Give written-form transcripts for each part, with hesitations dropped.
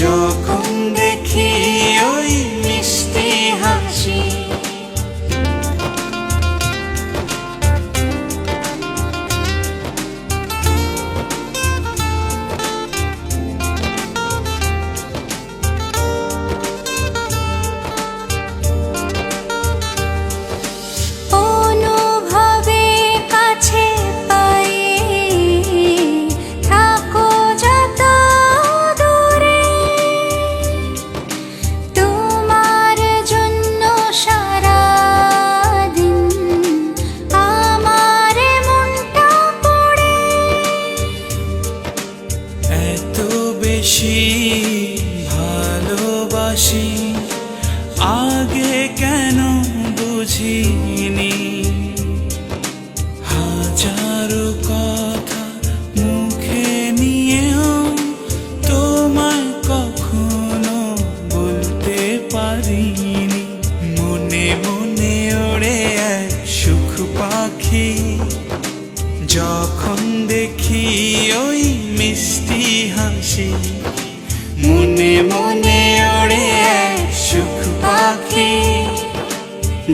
যখন দেখি ওই মিষ্টি হাসি। বেশি ভালোবাসি আগে কেন বুঝিনি, হাজারো কথা মুখে নিয়েও তোমায় কখনো বলতে পারিনি। মনে মনে ওড়ে এক সুখ পাখি, যখন দেখি ওই মিষ্টি হাসি। মনে মনে ওড়ে এক সুখ পাখি,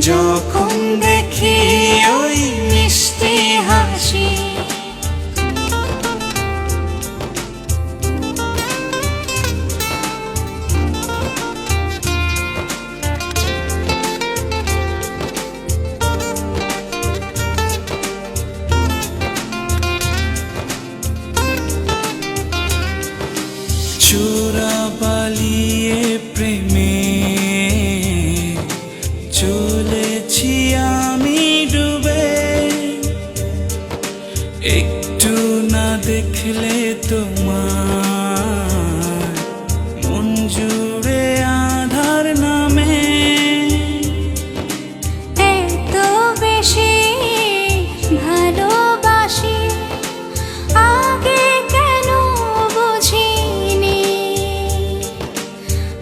যখন দেখি ওই মিষ্টি হাসি। চোরা পালিয়ে প্রেমে চলেছি আমি ডুবে, একটু না দেখলে তোমার মন জুড়ে আধার নামে। এত বেশি ভালোবাসি আগে কেন বুঝিনি,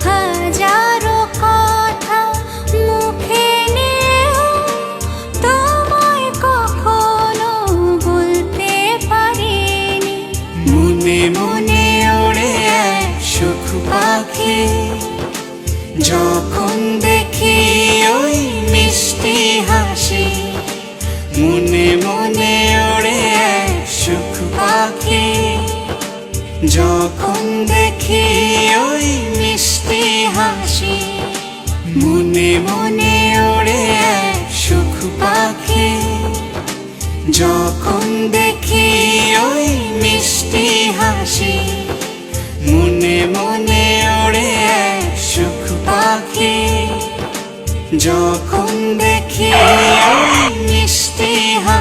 হাজারো কথা মুখে নিয়েও তোমায় কখনো বলতে পারিনি। মনে মনে ওড়ে এক সুখ পাখি, যখন দেখি ওই মিষ্টি হাসি। মনে মনে ওড়ে এক সুখ পাখি, যখন দেখি ওই মিষ্টি হাসি। মনে মনে ওড়ে এক সুখ পাখি, যখন দেখি ওই মিষ্টি হাসি। মনে মনে ওড়ে এক সুখ পাখি, যখন দেখি ওই মিষ্টি হাসি।